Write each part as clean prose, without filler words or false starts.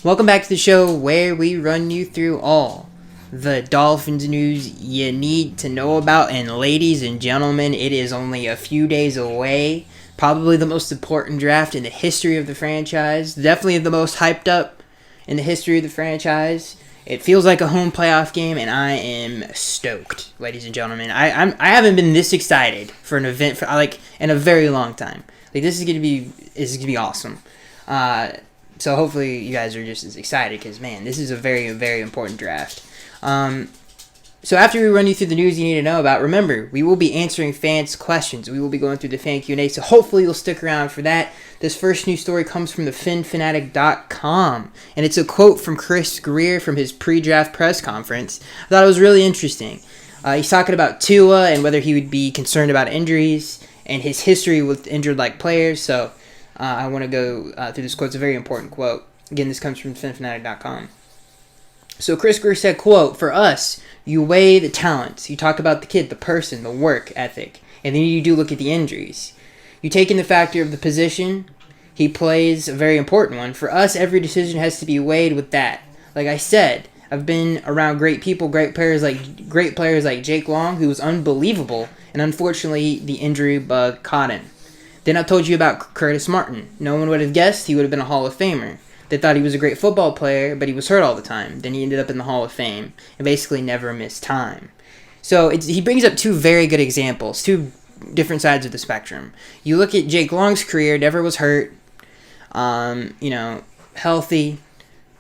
Welcome back to the show where we run you through all the Dolphins news you need to know about. And ladies and gentlemen, it is only a few days away. Probably the most important draft in the history of the franchise. Definitely the most hyped up in the history of the franchise. It feels like a home playoff game, and I am stoked, ladies and gentlemen. I haven't been this excited for an event for in a very long time. This is gonna be awesome. So hopefully you guys are just as excited because, man, this is a very, very important draft. So after we run you through the news you need to know about, remember, we will be answering fans' questions. We will be going through the fan Q&A, so hopefully you'll stick around for that. This first news story comes from the FinFanatic.com, and it's a quote from Chris Greer from his pre-draft press conference. I thought it was really interesting. He's talking about Tua and whether he would be concerned about injuries and his history with injured-like players, so I want to go through this quote. It's a very important quote. Again, this comes from FinFanatic.com. So Chris Greer said, quote, "For us, you weigh the talents. You talk about the kid, the person, the work ethic, and then you do look at the injuries. You take in the factor of the position he plays, a very important one. For us, every decision has to be weighed with that. Like I said, I've been around great people, great players like Jake Long, who was unbelievable, and unfortunately, the injury bug caught him. Then I told you about Curtis Martin. No one would have guessed he would have been a Hall of Famer. They thought he was a great football player, but he was hurt all the time. Then he ended up in the Hall of Fame and basically never missed time." So he brings up two very good examples, two different sides of the spectrum. You look at Jake Long's career, never was hurt, healthy,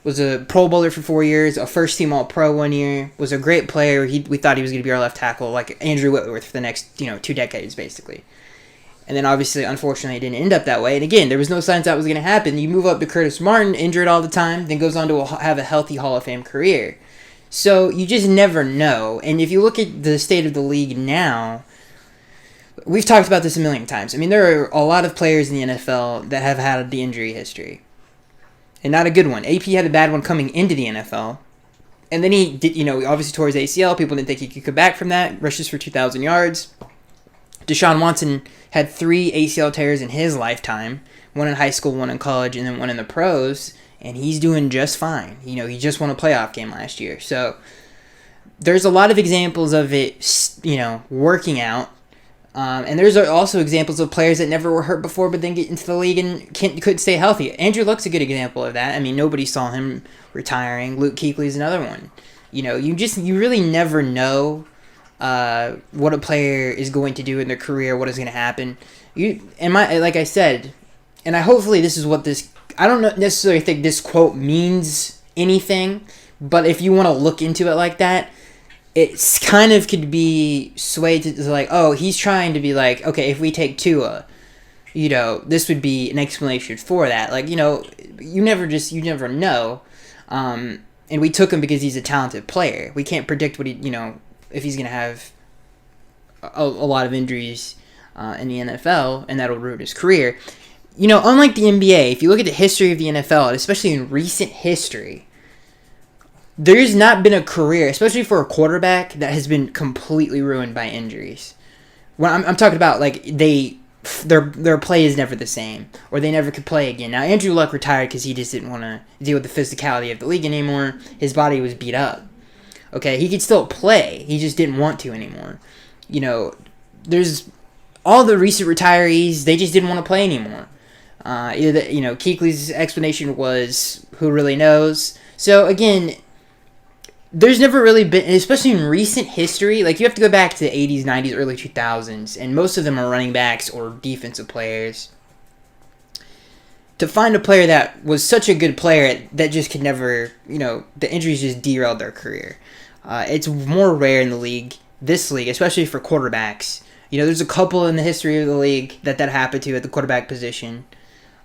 was a Pro Bowler for 4 years, a first-team All-Pro 1 year, was a great player. We thought he was going to be our left tackle, like Andrew Whitworth for the next 2 decades, basically. And then obviously, unfortunately, it didn't end up that way. And again, there was no signs that was going to happen. You move up to Curtis Martin, injured all the time, then goes on to have a healthy Hall of Fame career. So you just never know. And if you look at the state of the league now, we've talked about this a million times. I mean, there are a lot of players in the NFL that have had the injury history. And not a good one. AP had a bad one coming into the NFL. And then he did, obviously tore his ACL. People didn't think he could come back from that. Rushes for 2,000 yards. Deshaun Watson had 3 ACL tears in his lifetime, one in high school, one in college, and then one in the pros, and he's doing just fine. He just won a playoff game last year. So there's a lot of examples of it, working out. And there's also examples of players that never were hurt before but then get into the league and could stay healthy. Andrew Luck's a good example of that. I mean, nobody saw him retiring. Luke Kuechly's another one. You really never know what a player is going to do in their career, what is going to happen. Like I said, and hopefully this is what this. I don't necessarily think this quote means anything, but if you want to look into it like that, it's kind of could be swayed to like, oh, he's trying to be like, okay, if we take Tua, this would be an explanation for that. Like, you never know. And we took him because he's a talented player. We can't predict what if he's going to have a lot of injuries in the NFL, and that'll ruin his career. Unlike the NBA, if you look at the history of the NFL, and especially in recent history, there's not been a career, especially for a quarterback, that has been completely ruined by injuries. When I'm talking about, their play is never the same, or they never could play again. Now, Andrew Luck retired because he just didn't want to deal with the physicality of the league anymore. His body was beat up. Okay, he could still play. He just didn't want to anymore. There's all the recent retirees, they just didn't want to play anymore. Kuechly's explanation was, who really knows? So, again, there's never really been, especially in recent history, you have to go back to the 80s, 90s, early 2000s, and most of them are running backs or defensive players. To find a player that was such a good player that just could never, the injuries just derailed their career. It's more rare in the league, this league, especially for quarterbacks. There's a couple in the history of the league that happened to at the quarterback position,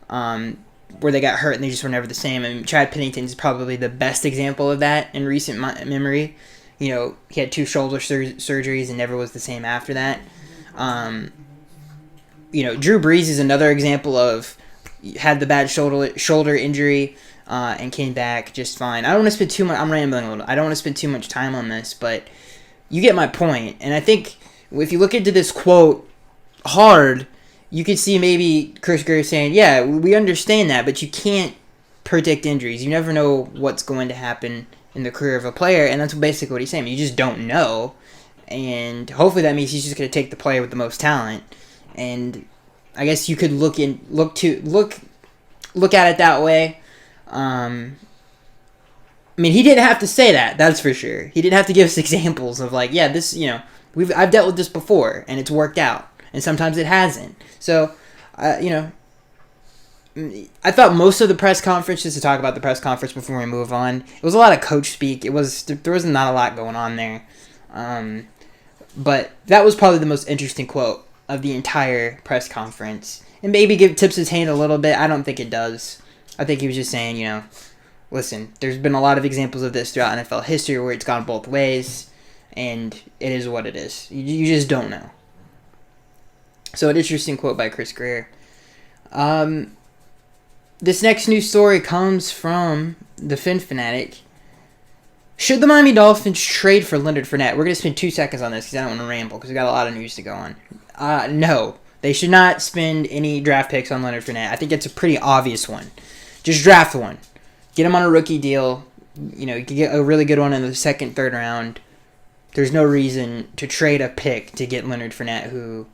where they got hurt and they just were never the same. I mean, Chad Pennington is probably the best example of that in recent memory. He had 2 shoulder surgeries and never was the same after that. Drew Brees is another example of had the bad shoulder injury and came back just fine. I don't want to spend too much. I'm rambling a little. I don't want to spend too much time on this, but you get my point. And I think if you look into this quote hard, you could see maybe Chris Greer saying, "Yeah, we understand that, but you can't predict injuries. You never know what's going to happen in the career of a player, and that's basically what he's saying. You just don't know, and hopefully that means he's just going to take the player with the most talent. And I guess you could look at it that way. I mean, he didn't have to say that. That's for sure. He didn't have to give us examples of like, yeah, this, I've dealt with this before and it's worked out, and sometimes it hasn't. So, I thought most of the press conference, just to talk about the press conference before we move on, it was a lot of coach speak. There was not a lot going on there, but that was probably the most interesting quote of the entire press conference. And maybe tips his hand a little bit. I don't think it does. I think he was just saying, listen, there's been a lot of examples of this throughout NFL history where it's gone both ways, and it is what it is. You just don't know. So an interesting quote by Chris Greer. This next news story comes from the Fin Fanatic. Should the Miami Dolphins trade for Leonard Fournette? We're going to spend 2 seconds on this because I don't want to ramble because we got a lot of news to go on. No, they should not spend any draft picks on Leonard Fournette. I think it's a pretty obvious one. Just draft one. Get him on a rookie deal. You can get a really good one in the second, third round. There's no reason to trade a pick to get Leonard Fournette, who,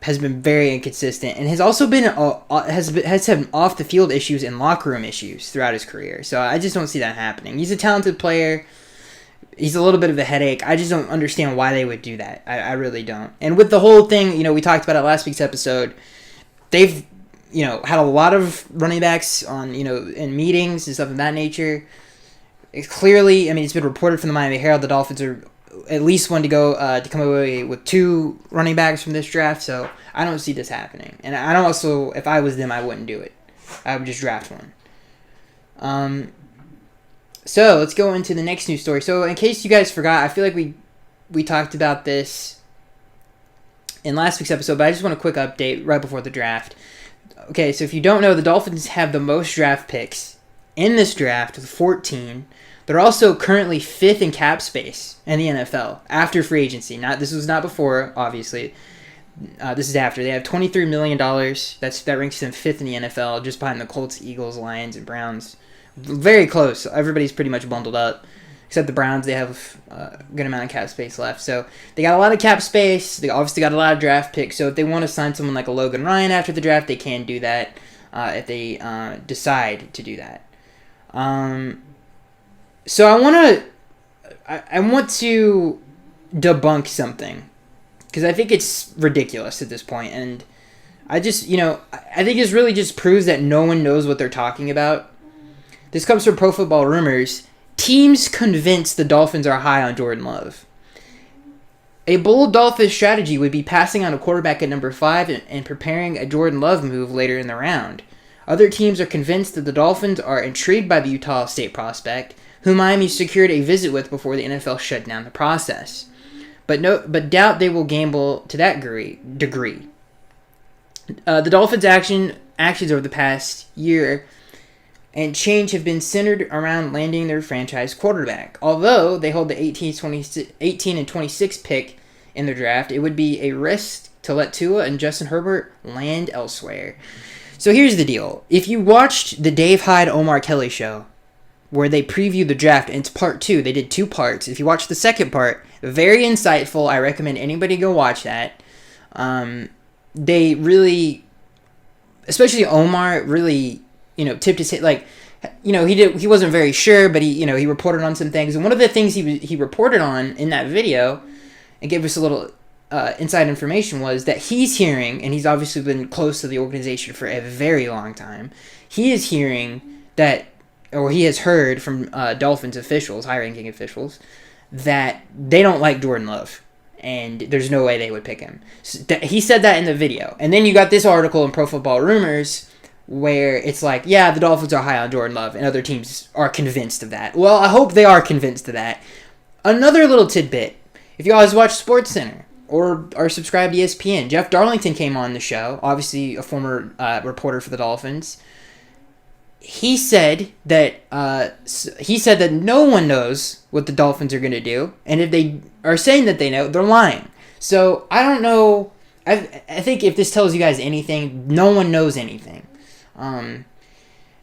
has been very inconsistent and has also been has had off the field issues and locker room issues throughout his career. So I just don't see that happening. He's a talented player. He's a little bit of a headache. I just don't understand why they would do that. I really don't. And with the whole thing, we talked about it last week's episode. They've, had a lot of running backs on, in meetings and stuff of that nature. It's clearly, it's been reported from the Miami Herald the Dolphins are at least one to go to come away with 2 running backs from this draft. So I don't see this happening. And I don't also, if I was them, I wouldn't do it. I would just draft one. So let's go into the next news story. So in case you guys forgot, I feel like we talked about this in last week's episode, but I just want a quick update right before the draft. Okay, so if you don't know, the Dolphins have the most draft picks in this draft with 14. They're also currently 5th in cap space in the NFL after free agency. This was not before, obviously. This is after. They have $23 million. That ranks them 5th in the NFL, just behind the Colts, Eagles, Lions, and Browns. Very close. Everybody's pretty much bundled up. Except the Browns, they have a good amount of cap space left. So they got a lot of cap space. They obviously got a lot of draft picks. So if they want to sign someone like a Logan Ryan after the draft, they can do that if they decide to do that. So I want to debunk something because I think it's ridiculous at this point, and I just I think this really just proves that no one knows what they're talking about. This comes from Pro Football Rumors. Teams convinced the Dolphins are high on Jordan Love. A bold Dolphins strategy would be passing on a quarterback at number 5 and preparing a Jordan Love move later in the round. Other teams are convinced that the Dolphins are intrigued by the Utah State prospect, who Miami secured a visit with before the NFL shut down the process. But doubt they will gamble to that degree. The Dolphins' actions over the past year and change have been centered around landing their franchise quarterback. Although they hold the 18 and 26 pick in the draft, it would be a risk to let Tua and Justin Herbert land elsewhere. So here's the deal. If you watched the Dave Hyde Omar Kelly show, where they previewed the draft, and it's part 2, they did 2 parts. If you watch the second part, very insightful. I recommend anybody go watch that. They really, especially Omar, really tipped his head, he wasn't very sure, but he reported on some things. And one of the things he reported on in that video and gave us a little inside information was that he's hearing, and he's obviously been close to the organization for a very long time, he is hearing that, or he has heard from Dolphins officials, high-ranking officials, that they don't like Jordan Love. And there's no way they would pick him. So he said that in the video. And then you got this article in Pro Football Rumors where it's like, yeah, the Dolphins are high on Jordan Love, and other teams are convinced of that. Well, I hope they are convinced of that. Another little tidbit. If you guys watch SportsCenter or are subscribed to ESPN, Jeff Darlington came on the show, obviously a former reporter for the Dolphins. He said that no one knows what the Dolphins are going to do, and if they are saying that they know, they're lying. So I don't know. I think if this tells you guys anything, no one knows anything.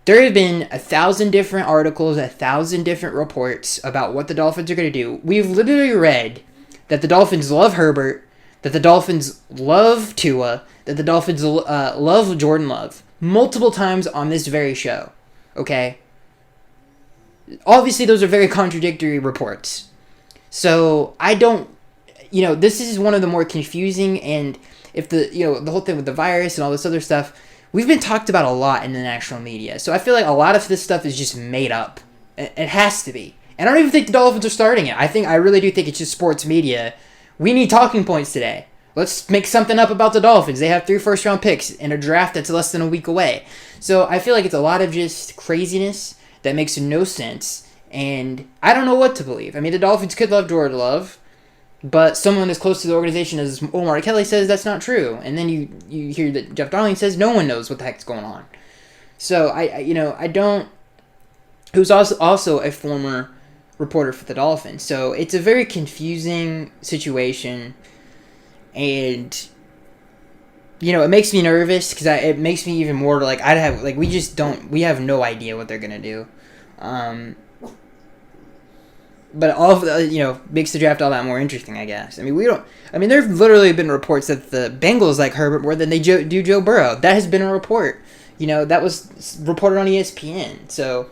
There have been 1,000 different articles, 1,000 different reports about what the Dolphins are going to do. We've literally read that the Dolphins love Herbert, that the Dolphins love Tua, that the Dolphins love Jordan Love multiple times on this very show. Okay? Obviously, those are very contradictory reports. So, I don't... this is one of the more confusing, and if the whole thing with the virus and all this other stuff, we've been talked about a lot in the national media. So I feel like a lot of this stuff is just made up. It has to be. And I don't even think the Dolphins are starting it. I really do think it's just sports media. We need talking points today. Let's make something up about the Dolphins. They have 3 first-round picks in a draft that's less than a week away. So I feel like it's a lot of just craziness that makes no sense. And I don't know what to believe. I mean, the Dolphins could love Jordan Love, but someone as close to the organization as Omar Kelly says that's not true. And then you hear that Jeff Darling says no one knows what the heck's going on. So, I don't... Who's also a former reporter for the Dolphins. So, it's a very confusing situation. And, it makes me nervous because it makes me even more we have no idea what they're going to do. But all of the, makes the draft all that more interesting, I guess. I mean, there have literally been reports that the Bengals like Herbert more than they do Joe Burrow. That has been a report. That was reported on ESPN. So,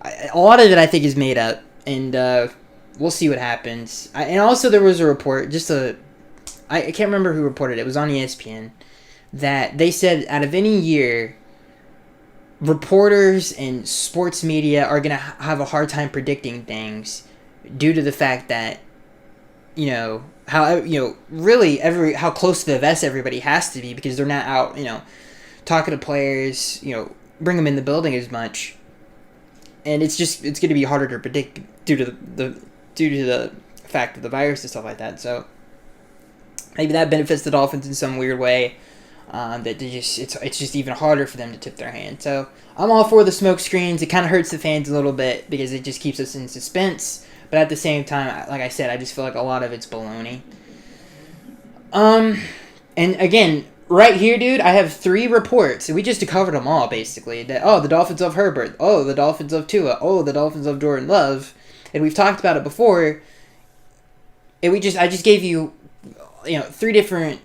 a lot of it, I think, is made up. And we'll see what happens. And also, there was a report, I can't remember who reported it. It was on ESPN. That they said out of any year, reporters and sports media are going to have a hard time predicting things due to the fact that, how close to the vest everybody has to be because they're not out, talking to players, bring them in the building as much. And it's going to be harder to predict due to the fact of the virus and stuff like that. So maybe that benefits the Dolphins in some weird way. It's just even harder for them to tip their hand. So I'm all for the smoke screens. It kind of hurts the fans a little bit because it just keeps us in suspense. But at the same time, like I said, I just feel like a lot of it's baloney. And again, right here, dude, I have 3 reports. And we just covered them all, basically. That, the Dolphins love Herbert. Oh, the Dolphins love Tua. Oh, the Dolphins love Jordan Love. And we've talked about it before. And I just gave you, 3 different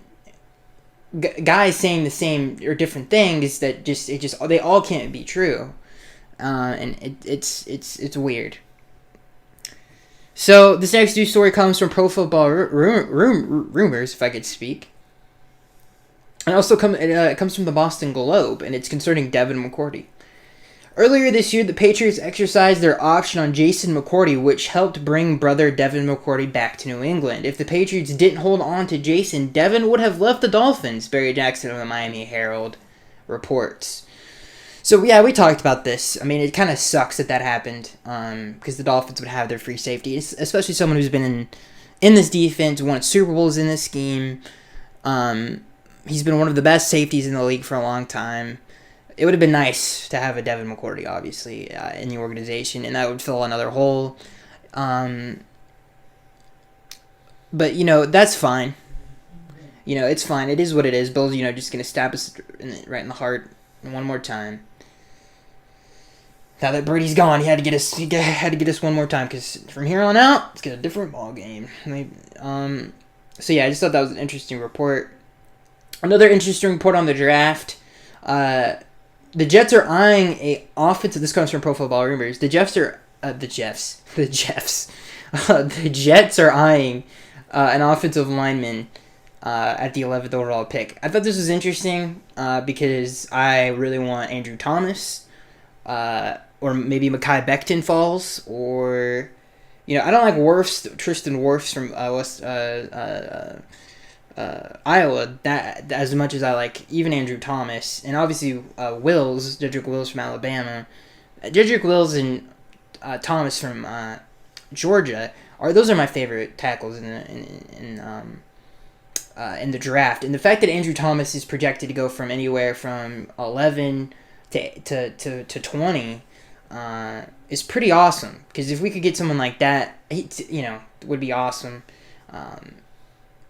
guys saying the same or different things that they all can't be true. And it's weird. So, this next news story comes from Pro Football Rumors, if I could speak. And also it comes from the Boston Globe, and it's concerning Devin McCourty. Earlier this year, the Patriots exercised their option on Jason McCourty, which helped bring brother Devin McCourty back to New England. If the Patriots didn't hold on to Jason, Devin would have left the Dolphins, Barry Jackson of the Miami Herald reports. So, yeah, we talked about this. I mean, it kind of sucks that happened because the Dolphins would have their free safety, especially someone who's been in this defense, won Super Bowls in this scheme. He's been one of the best safeties in the league for a long time. It would have been nice to have a Devin McCourty, obviously, in the organization, and that would fill another hole. But, that's fine. It's fine. It is what it is. Bill's, just going to stab us right in the heart one more time. Now that Brady's gone, he had to get us one more time, because from here on out, it's a different ball game. So, yeah, I just thought that was an interesting report. Another interesting report on the draft. The Jets are eyeing a offensive. This comes from Pro Football Rumors. The Jets are eyeing an offensive lineman at the 11th overall pick. I thought this was interesting because I really want Andrew Thomas, or maybe Mekhi Becton falls, or I don't like Tristan Wirfs from Iowa that as much as I like even Andrew Thomas, and obviously Jedrick Wills from Alabama. Jedrick Wills and Thomas from Georgia those are my favorite tackles in the draft. And the fact that Andrew Thomas is projected to go from anywhere from 11 to 20 is pretty awesome, because if we could get someone like that, would be awesome.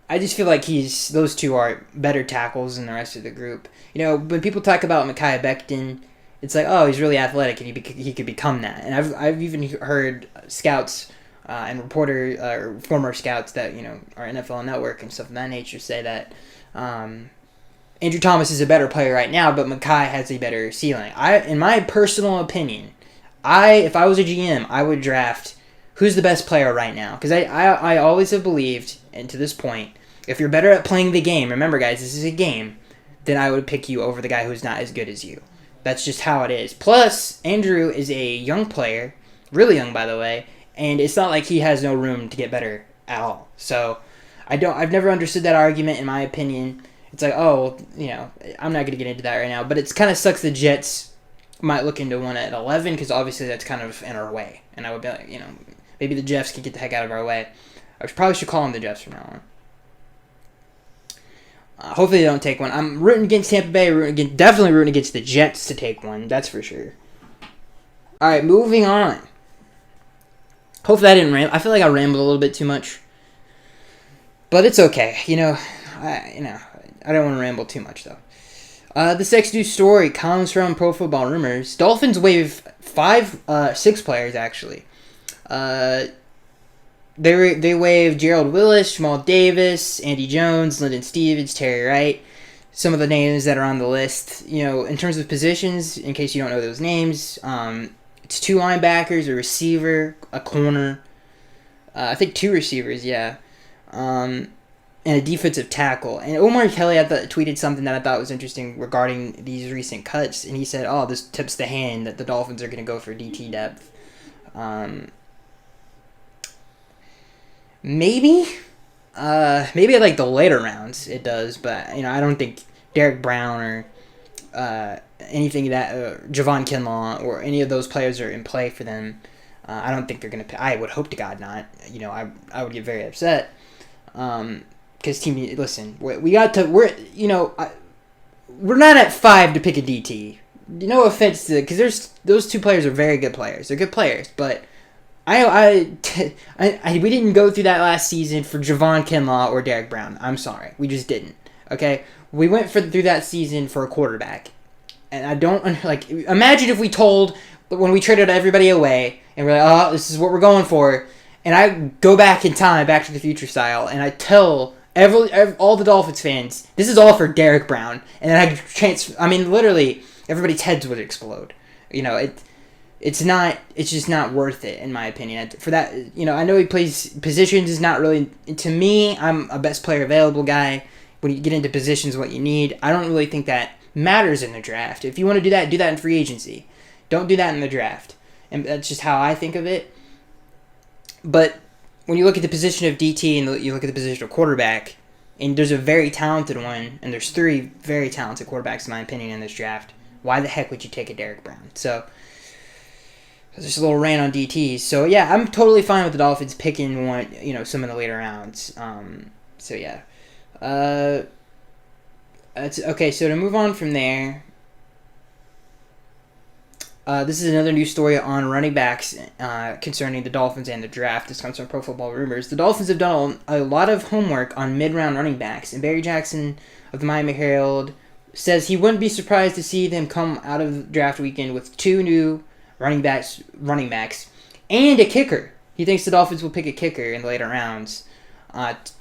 I just feel like those two are better tackles than the rest of the group. When people talk about Mekhi Becton it's like, oh, he's really athletic and he could become that. And I've even heard scouts and former scouts that are NFL Network and stuff of that nature say that Andrew Thomas is a better player right now, but Mekhi has a better ceiling. In my personal opinion, if I was a GM, I would draft who's the best player right now, because I always have believed, and to this point, if you're better at playing the game, remember guys, this is a game, then I would pick you over the guy who's not as good as you. That's just how it is. Plus, Andrew is a young player, really young by the way, and it's not like he has no room to get better at all. So I've never understood that argument. In my opinion, it's like, oh, I'm not going to get into that right now, but it's kind of sucks the Jets might look into one at 11, because obviously that's kind of in our way, and I would be like, maybe the Jeffs can get the heck out of our way. I probably should call them the Jeffs from now on. Hopefully they don't take one. I'm rooting against Tampa Bay. Definitely rooting against the Jets to take one. That's for sure. All right, moving on. Hopefully I didn't ramble. I feel like I rambled a little bit too much, but it's okay. I don't want to ramble too much though. This next news story comes from Pro Football Rumors. Dolphins waive 6 players actually. They waived Gerald Willis, Jamal Davis, Andy Jones, Lyndon Stevens, Terry Wright. Some of the names that are on the list. In terms of positions, in case you don't know those names, it's 2 linebackers, a receiver, a corner. I think 2 receivers, yeah. And a defensive tackle. And Omar Kelly tweeted something that I thought was interesting regarding these recent cuts. And he said, oh, this tips the hand that the Dolphins are going to go for DT depth. Maybe at like the later rounds it does, but I don't think Derek Brown or anything that Javon Kinlaw or any of those players are in play for them. I don't think they're gonna pay. I would hope to God not. I would get very upset. Because team, listen, we're not at 5 to pick a DT. No offense to, because those 2 players are very good players. They're good players, but we didn't go through that last season for Javon Kinlaw or Derek Brown. I'm sorry, we just didn't. Okay, we went through that season for a quarterback, and I don't imagine if we told when we traded everybody away and we're like, oh, this is what we're going for, and I go back in time, Back to the Future style, and I tell all the Dolphins fans this is all for Derek Brown, and then literally everybody's heads would explode. It's just not worth it, in my opinion. For that, I know he plays positions is not really, to me, I'm a best player available guy. When you get into positions, what you need, I don't really think that matters in the draft. If you want to do that in free agency. Don't do that in the draft. And that's just how I think of it. But when you look at the position of DT and you look at the position of quarterback, and there's a very talented one, and there's 3 very talented quarterbacks, in my opinion, in this draft, why the heck would you take a Derek Brown? So, just a little rant on DTs. So, yeah, I'm totally fine with the Dolphins picking one, some in the later rounds. So, yeah. Okay, so to move on from there, this is another news story on running backs concerning the Dolphins and the draft. This comes from Pro Football Rumors. The Dolphins have done a lot of homework on mid-round running backs, and Barry Jackson of the Miami Herald says he wouldn't be surprised to see them come out of draft weekend with 2 new running backs, and a kicker. He thinks the Dolphins will pick a kicker in the later rounds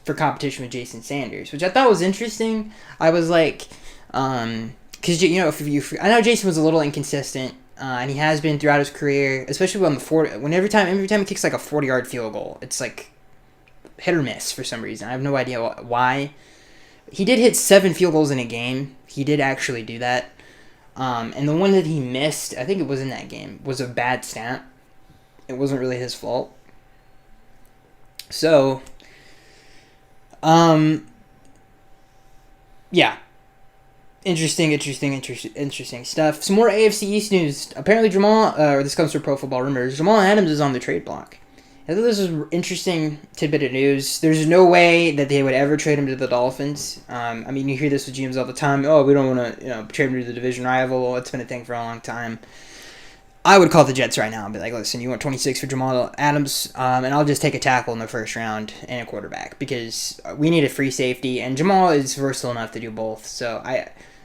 for competition with Jason Sanders, which I thought was interesting. I was like, because I know Jason was a little inconsistent, and he has been throughout his career, especially on the 40. Every time he kicks like a 40-yard field goal, it's like hit or miss for some reason. I have no idea why. He did hit 7 field goals in a game. He did actually do that. And the one that he missed, I think it was in that game, was a bad snap. It wasn't really his fault. So, yeah. Interesting stuff. Some more AFC East news. Apparently this comes from Pro Football Rumors, Jamal Adams is on the trade block. I thought this was an interesting tidbit of news. There's no way that they would ever trade him to the Dolphins. You hear this with GMs all the time. Oh, we don't want to trade him to the division rival. It's been a thing for a long time. I would call the Jets right now and be like, listen, you want 26 for Jamal Adams, and I'll just take a tackle in the first round and a quarterback, because we need a free safety, and Jamal is versatile enough to do both. So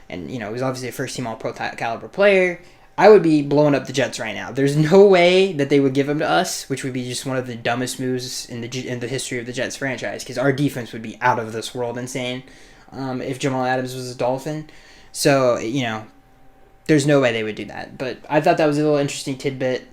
he's obviously a first-team All-Pro caliber player. I would be blowing up the Jets right now. There's no way that they would give him to us, which would be just one of the dumbest moves in the history of the Jets franchise, because our defense would be out of this world insane if Jamal Adams was a Dolphin. So, there's no way they would do that. But I thought that was a little interesting tidbit.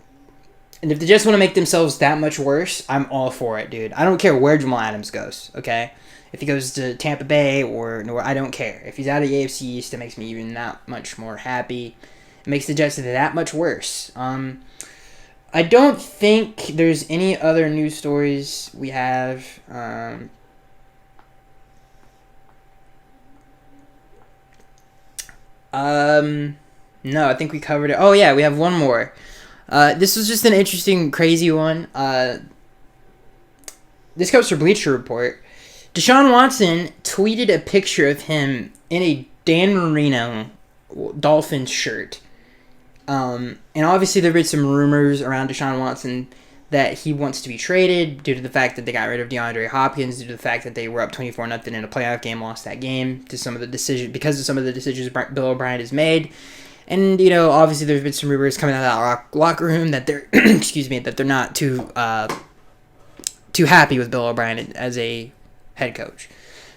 And if they just want to make themselves that much worse, I'm all for it, dude. I don't care where Jamal Adams goes, okay? If he goes to Tampa Bay or I don't care. If he's out of the AFC East, it makes me even that much more happy. It makes the Jets that much worse. I don't think there's any other news stories we have. No, I think we covered it. Oh, yeah, we have one more. This was just an interesting, crazy one. This comes from Bleacher Report. Deshaun Watson tweeted a picture of him in a Dan Marino Dolphins shirt. And obviously there have been some rumors around Deshaun Watson that he wants to be traded due to the fact that they got rid of DeAndre Hopkins, due to the fact that they were up 24-0 in a playoff game, lost that game because of some of the decisions Bill O'Brien has made. And, obviously there's been some rumors coming out of that locker room that they're, that they're not too happy with Bill O'Brien as a head coach.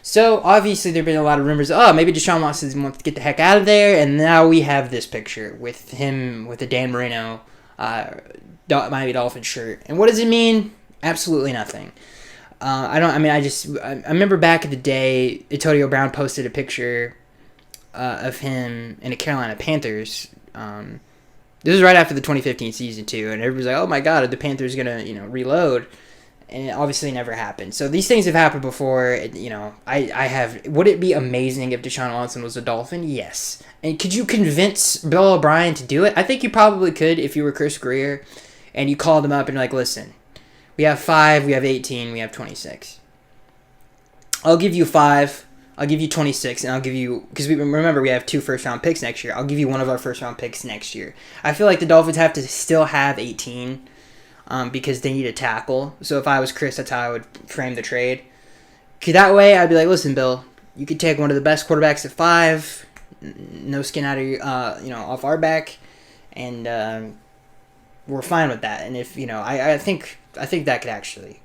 So, obviously, there have been a lot of rumors, maybe Deshaun Watson wants to get the heck out of there, and now we have this picture with him with a Dan Marino Miami Dolphins shirt. And what does it mean? Absolutely nothing. I remember back in the day, Antonio Brown posted a picture of him in a Carolina Panthers. This was right after the 2015 season, too, and everybody's like, oh my god, are the Panthers going to, reload? And it obviously never happened. So these things have happened before. Would it be amazing if Deshaun Watson was a Dolphin? Yes. And could you convince Bill O'Brien to do it? I think you probably could if you were Chris Greer and you called him up and you're like, listen, we have 5, we have 18, we have 26. I'll give you 5, I'll give you 26, and I'll give you, because remember we have 2 first-round picks next year. I'll give you one of our first-round picks next year. I feel like the Dolphins have to still have 18. Because they need a tackle. So if I was Chris, that's how I would frame the trade. That way, I'd be like, listen, Bill, you could take one of the best quarterbacks at 5, no skin out of your, off our back, and we're fine with that. And if I think that could actually,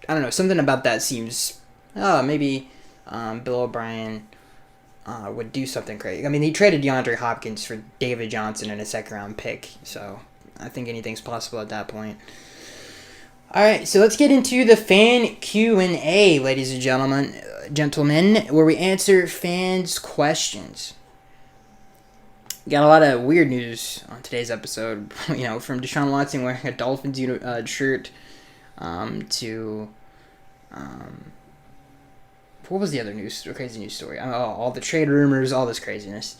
I don't know, something about that seems, maybe Bill O'Brien would do something crazy. I mean, he traded DeAndre Hopkins for David Johnson and a second-round pick, so I think anything's possible at that point. All right, so let's get into the fan Q&A, ladies and gentlemen, where we answer fans' questions. Got a lot of weird news on today's episode, from Deshaun Watson wearing a Dolphins shirt to what was the other crazy news story? All the trade rumors, all this craziness.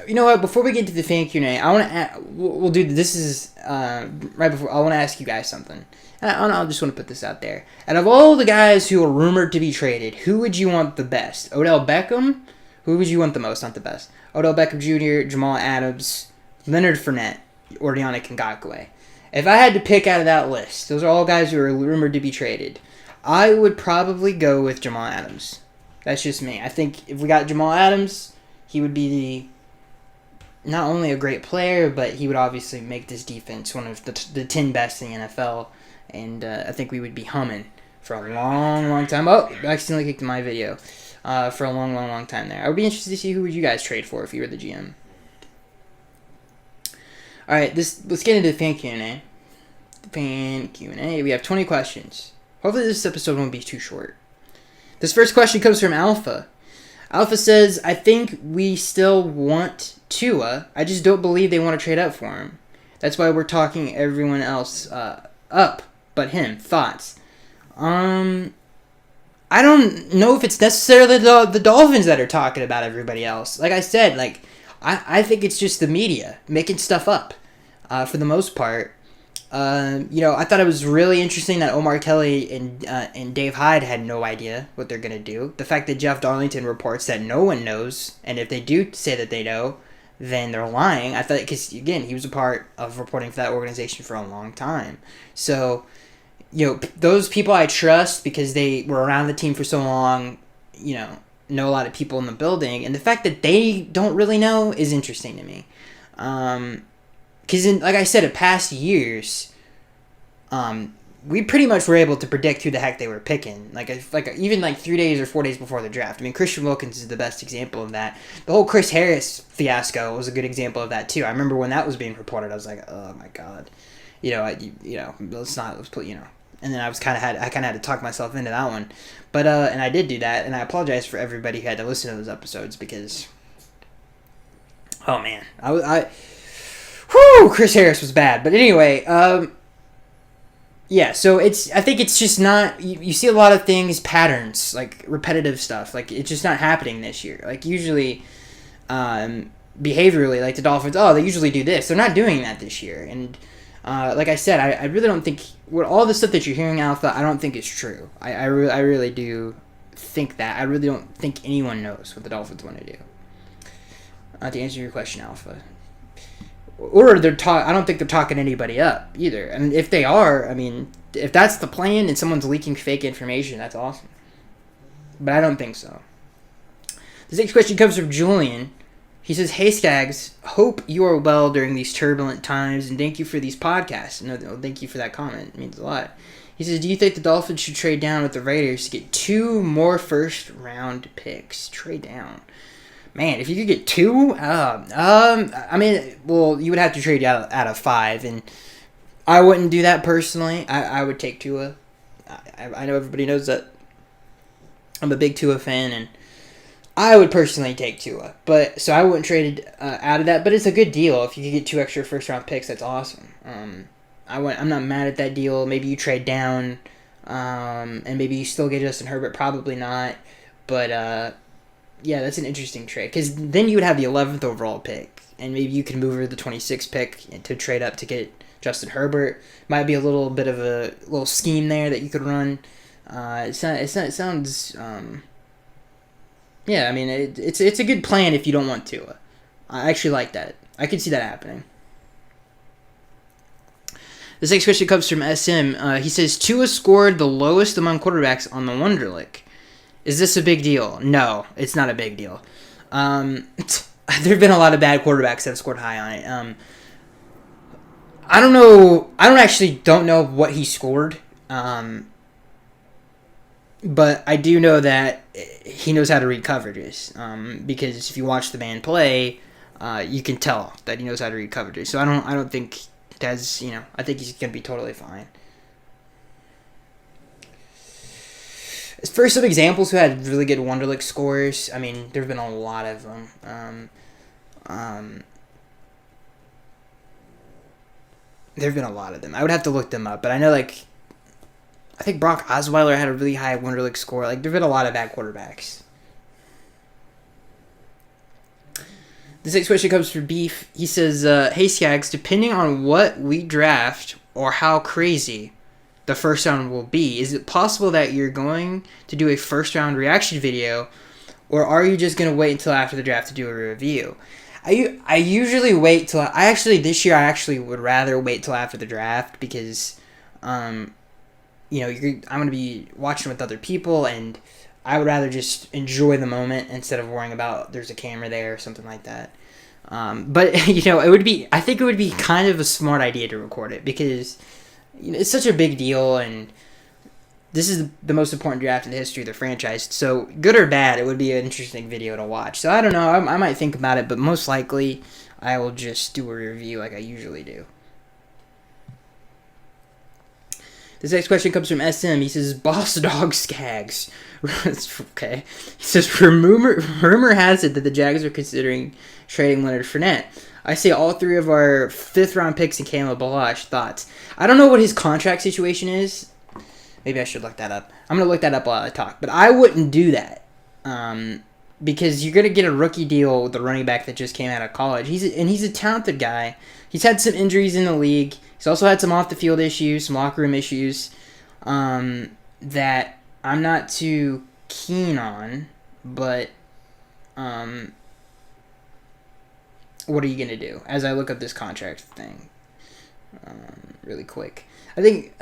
You know what? Before we get to the fan Q&A, I want to. We'll do this. Is right before I want to ask you guys something. And I just want to put this out there. Out of all the guys who are rumored to be traded, who would you want the best? Odell Beckham? Who would you want the most? Not the best. Odell Beckham Jr., Jamal Adams, Leonard Fournette, or Yannick Ngakoue. If I had to pick out of that list, those are all guys who are rumored to be traded. I would probably go with Jamal Adams. That's just me. I think if we got Jamal Adams, he would be not only a great player, but he would obviously make this defense one of the 10 best in the NFL, and I think we would be humming for a long, long time. Oh, I accidentally kicked my video for a long, long, long time there. I would be interested to see who would you guys trade for if you were the GM. All right, let's get into the fan Q&A. Fan Q&A. We have 20 questions. Hopefully this episode won't be too short. This first question comes from Alpha. Alpha says, I think we still want Tua. I just don't believe they want to trade up for him. That's why we're talking everyone else up but him. Thoughts? I don't know if it's necessarily the Dolphins that are talking about everybody else. Like I said, I think it's just the media making stuff up for the most part. I thought it was really interesting that Omar Kelly and Dave Hyde had no idea what they're going to do. The fact that Jeff Darlington reports that no one knows, and if they do say that they know, then they're lying. I thought, because, again, he was a part of reporting for that organization for a long time. So, those people I trust because they were around the team for so long, know a lot of people in the building, and the fact that they don't really know is interesting to me. Because like I said, in past years, we pretty much were able to predict who the heck they were picking. Even 3 days or 4 days before the draft. I mean, Christian Wilkins is the best example of that. The whole Chris Harris fiasco was a good example of that too. I remember when that was being reported, I was like, oh my god, let's put. And then I kind of had to talk myself into that one, but and I did do that, and I apologize for everybody who had to listen to those episodes because, oh man, Chris Harris was bad. But anyway, yeah, so I think it's just not, you see a lot of things, patterns, like repetitive stuff, like it's just not happening this year. Like usually, behaviorally, like the Dolphins, they usually do this. They're not doing that this year, and like I said, I really don't think, all the stuff that you're hearing, Alpha, I don't think is true. I really do think that. I really don't think anyone knows what the Dolphins want to do. To answer your question, Alpha. Or I don't think they're talking anybody up either. And if they are, I mean, if that's the plan and someone's leaking fake information, that's awesome. But I don't think so. This next question comes from Julian. He says, "Hey Skaggs, hope you are well during these turbulent times, and thank you for these podcasts." No, thank you for that comment. It means a lot. He says, "Do you think the Dolphins should trade down with the Raiders to get 2 more first-round picks?" Trade down. Man, if you could get 2, I mean, well, you would have to trade out of 5, and I wouldn't do that personally. I would take Tua. I know everybody knows that I'm a big Tua fan, and I would personally take Tua, so I wouldn't trade out of that. But it's a good deal if you could get 2 extra first-round picks. That's awesome. I'm not mad at that deal. Maybe you trade down, and maybe you still get Justin Herbert. Probably not, but yeah, that's an interesting trade because then you would have the 11th overall pick, and maybe you can move over the 26th pick to trade up to get Justin Herbert. Might be a little bit of a little scheme there that you could run. It sounds. Yeah, I mean, it's a good plan if you don't want to. I actually like that. I could see that happening. This next question comes from SM. He says, Tua scored the lowest among quarterbacks on the Wonderlic. Is this a big deal? No, it's not a big deal. There have been a lot of bad quarterbacks that have scored high on it. I don't know. I don't know what he scored. But I do know that he knows how to read coverages, because if you watch the man play, you can tell that he knows how to read coverages. So I don't think that's, I think he's gonna be totally fine. As for some examples who had really good Wonderlic scores, I mean, there've been a lot of them. There've been a lot of them. I would have to look them up, but I know I think Brock Osweiler had a really high Wonderlic score. There've been a lot of bad quarterbacks. This next question comes from Beef. He says, "Hey Skaggs, depending on what we draft or how crazy the first round will be, is it possible that you're going to do a first round reaction video, or are you just going to wait until after the draft to do a review?" I usually wait till this year I would rather wait till after the draft because I'm going to be watching with other people, and I would rather just enjoy the moment instead of worrying about there's a camera there or something like that. But I think it would be kind of a smart idea to record it because it's such a big deal, and this is the most important draft in the history of the franchise. So good or bad, it would be an interesting video to watch. So I don't know. I might think about it, but most likely I will just do a review like I usually do. This next question comes from SM. He says, "Boss Dog Skaggs." Okay. He says, rumor has it that the Jags are considering trading Leonard Fournette. I say all 3 of our 5th-round picks in Caleb Balash. Thoughts? I don't know what his contract situation is. Maybe I should look that up. I'm going to look that up while I talk. But I wouldn't do that. Because you're going to get a rookie deal with the running back that just came out of college. He's a talented guy. He's had some injuries in the league. He's also had some off-the-field issues, some locker room issues that I'm not too keen on. But what are you going to do? As I look up this contract thing really quick. I think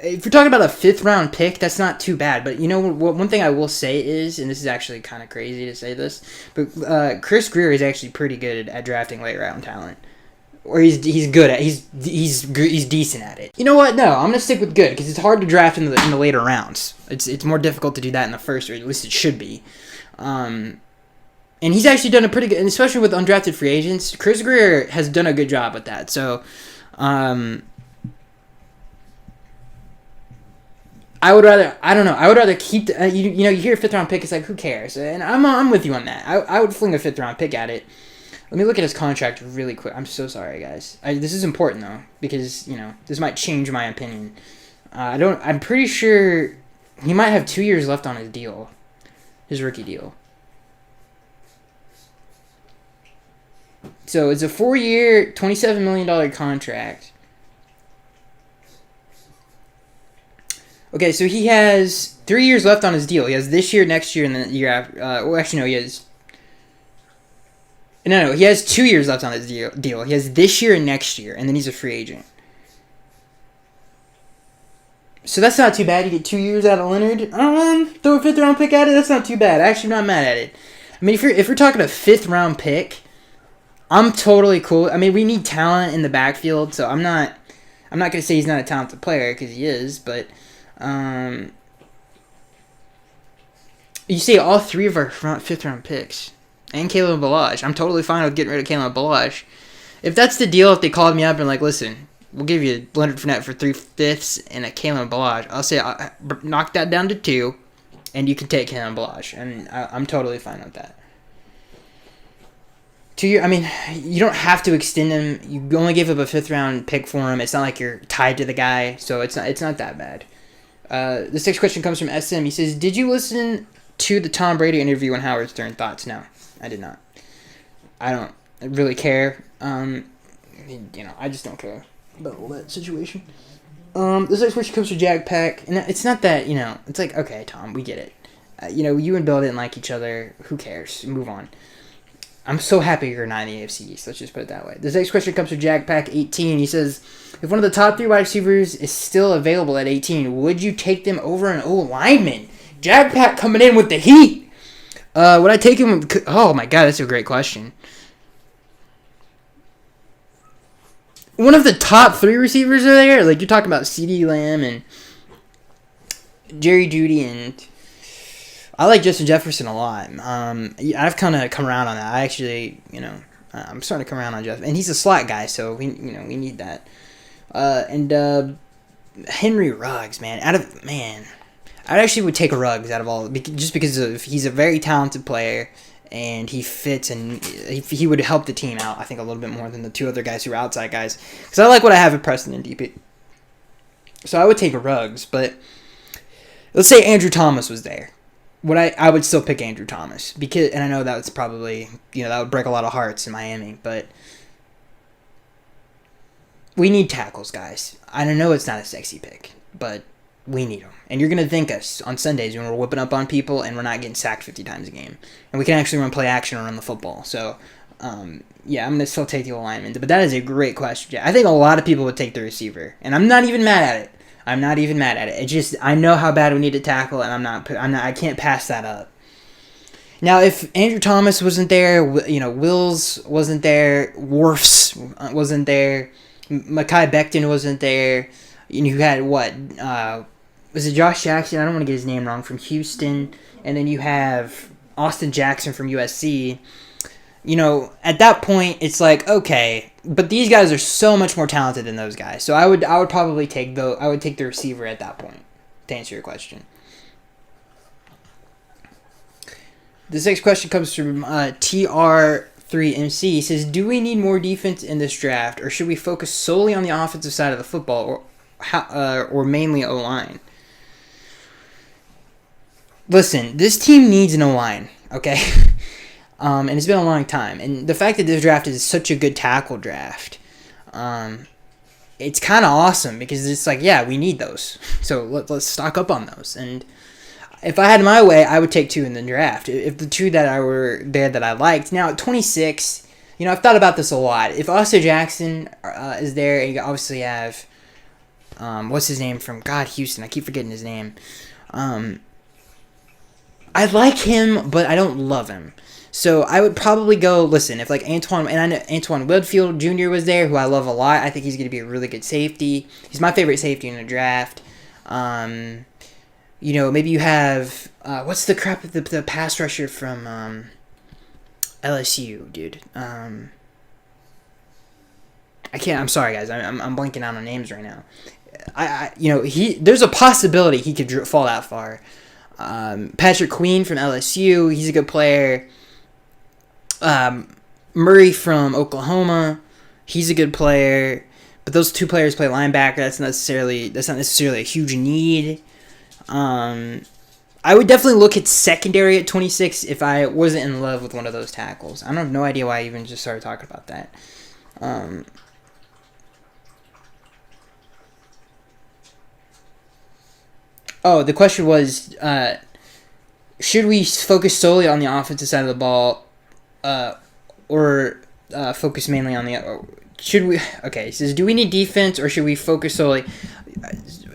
if you're talking about a 5th-round pick, that's not too bad. But you know what? One thing I will say is, and this is actually kind of crazy to say this, but Chris Greer is actually pretty good at drafting late round talent. Or he's good at he's decent at it. You know what? No, I'm gonna stick with good because it's hard to draft in the later rounds. It's more difficult to do that in the first, or at least it should be. And he's actually done a pretty good, and especially with undrafted free agents. Chris Greer has done a good job with that. So, I would rather keep the, you hear a 5th-round pick, it's like, who cares? And I'm with you on that. I would fling a 5th-round pick at it. Let me look at his contract really quick. I'm so sorry, guys. This is important though, because this might change my opinion. I'm pretty sure he might have 2 years left on his deal, his rookie deal. So it's a 4-year, $27 million contract. Okay, so he has 3 years left on his deal. He has this year, next year, and then the year after. He has. No, he has 2 years left on his deal. He has this year and next year, and then he's a free agent. So that's not too bad. You get 2 years out of Leonard. Throw a 5th-round pick at it. That's not too bad. Actually, not mad at it. I mean, if we're talking a 5th-round pick, I'm totally cool. I mean, we need talent in the backfield, so I'm not gonna say he's not a talented player because he is, but you see all 3 of our 5th-round picks. And Caleb Balaj. I'm totally fine with getting rid of Caleb Balaj. If that's the deal, if they called me up and like, listen, we'll give you Leonard Fournette for 3/5 and a Caleb Balaj, I'll say I'll knock that down to 2, and you can take Caleb Balaj, and I'm totally fine with that. 2 years. I mean, you don't have to extend him. You only give up a 5th-round pick for him. It's not like you're tied to the guy, so it's not that bad. This next question comes from SM. He says, "Did you listen to the Tom Brady interview on Howard Stern? Thoughts?" No. I did not. I don't really care. I just don't care about all that situation. This next question comes from Jack Pack, and it's not that, it's like, okay, Tom, we get it. You and Bill didn't like each other. Who cares? Move on. I'm so happy you're not in the AFC East. Let's just put it that way. This next question comes from Jack Pack 18. He says, if one of the top 3 wide receivers is still available at 18, would you take them over an O-lineman? Jack Pack coming in with the heat. Would I take him? Oh my god, that's a great question. One of the top 3 receivers are there. Like, you're talking about CeeDee Lamb and Jerry Jeudy, and I like Justin Jefferson a lot. I've kind of come around on that. I actually, I'm starting to come around on Jeff, and he's a slot guy, so we need that. Henry Ruggs, man, I actually would take Ruggs out of all, just because he's a very talented player, and he fits, and he would help the team out, I think, a little bit more than the 2 other guys who are outside guys. Because I like what I have at Preston and DP. So I would take Ruggs, but let's say Andrew Thomas was there. I would still pick Andrew Thomas, and I know that's probably, that would break a lot of hearts in Miami, but we need tackles, guys. I know it's not a sexy pick, but we need them. And you're going to thank us on Sundays when we're whipping up on people and we're not getting sacked 50 times a game. And we can actually run play action or run the football. So, I'm going to still take the alignment. But that is a great question. I think a lot of people would take the receiver. And I'm not even mad at it. It's just, I know how bad we need to tackle, and I can't pass that up. Now, if Andrew Thomas wasn't there, Wills wasn't there, Worfs wasn't there, Mekhi Becton wasn't there, you had what, was it Josh Jackson? I don't want to get his name wrong, from Houston. And then you have Austin Jackson from USC. At that point, it's like, okay, but these guys are so much more talented than those guys. So I would probably take the receiver at that point, to answer your question. This next question comes from TR3MC. He says, do we need more defense in this draft, or should we focus solely on the offensive side of the football, or mainly O-line? Listen, this team needs an O-line, okay? And it's been a long time. And the fact that this draft is such a good tackle draft, it's kind of awesome, because it's like, yeah, we need those. So let's stock up on those. And if I had my way, I would take 2 in the draft. If the 2 that were there that I liked. Now, at 26, I've thought about this a lot. If Austin Jackson is there, and you obviously have what's his name from Houston? I keep forgetting his name. I like him, but I don't love him. So I would probably go, listen, if like Antoine, and I know Antoine Woodfield Jr. was there, who I love a lot. I think he's going to be a really good safety. He's my favorite safety in the draft. Maybe you have, what's the pass rusher from LSU, dude? I'm sorry guys, I'm blanking out on names right now. There's a possibility he could fall that far. Patrick Queen from LSU, he's a good player. Murray from Oklahoma, he's a good player. But those two players play linebacker. That's not necessarily a huge need. I would definitely look at secondary at 26 if I wasn't in love with one of those tackles. I have no idea why I even just started talking about that. The question was, should we focus solely on the offensive side of the ball, or focus mainly on the? Should we? Okay, it says, do we need defense or should we focus solely on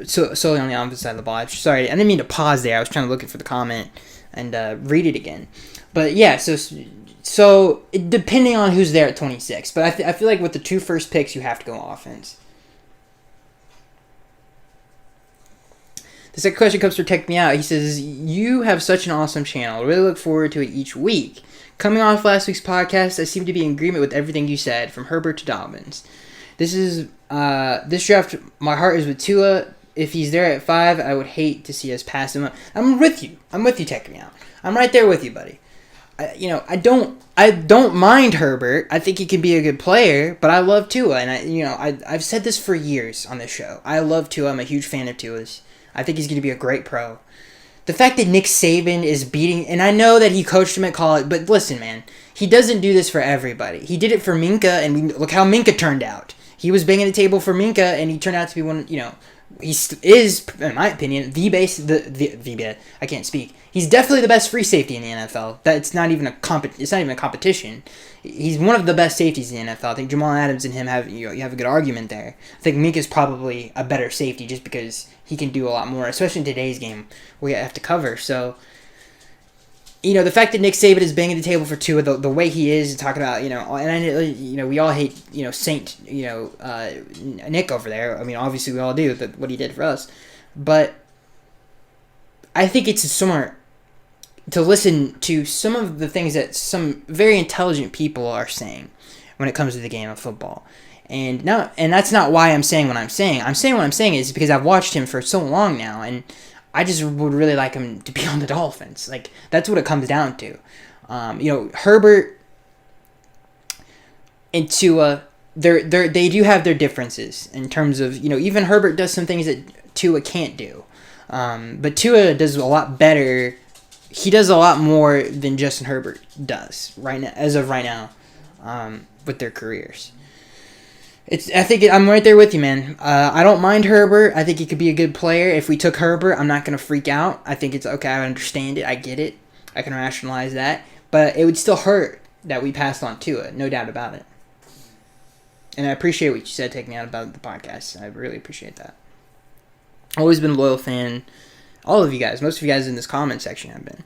the offensive side of the ball? I'm sorry, I didn't mean to pause there. I was trying to look for the comment and read it again. But yeah, so depending on who's there at 26, but I feel like with the two first picks, you have to go offense. The second question comes from Tech Me Out. He says, you have such an awesome channel. I really look forward to it each week. Coming off last week's podcast, I seem to be in agreement with everything you said, from Herbert to Dobbins. This draft, my heart is with Tua. If he's there at 5, I would hate to see us pass him up. I'm with you, Tech Me Out. I'm right there with you, buddy. I don't mind Herbert. I think he can be a good player, but I love Tua, and I've said this for years on this show. I love Tua. I'm a huge fan of Tua's. I think he's going to be a great pro. The fact that Nick Saban is beating, and I know that he coached him at college, but listen, man, he doesn't do this for everybody. He did it for Minka, and look how Minka turned out. He was banging the table for Minka, and he turned out to be one. He is, in my opinion, I can't speak. He's definitely the best free safety in the NFL. It's not even a competition. He's one of the best safeties in the NFL. I think Jamal Adams and him have you have a good argument there. I think Minka's probably a better safety just because he can do a lot more, especially in today's game where you have to cover. So, the fact that Nick Saban is banging the table for Tua, the way he is, talking about, we all hate, Saint, Nick over there. I mean, obviously we all do, what he did for us. But I think it's smart to listen to some of the things that some very intelligent people are saying when it comes to the game of football. And that's not why I'm saying what I'm saying. I'm saying what I'm saying is because I've watched him for so long now, and I just would really like him to be on the Dolphins. Like, that's what it comes down to. Herbert and Tua, they do have their differences in terms of, even Herbert does some things that Tua can't do. But Tua does a lot better. He does a lot more than Justin Herbert does right now, as of right now, with their careers. I'm right there with you, man. I don't mind Herbert. I think he could be a good player. If we took Herbert, I'm not going to freak out. I think it's okay. I understand it. I get it. I can rationalize that. But it would still hurt that we passed on Tua. No doubt about it. And I appreciate what you said, taking me out about the podcast. I really appreciate that. Always been a loyal fan. All of you guys. Most of you guys in this comment section have been.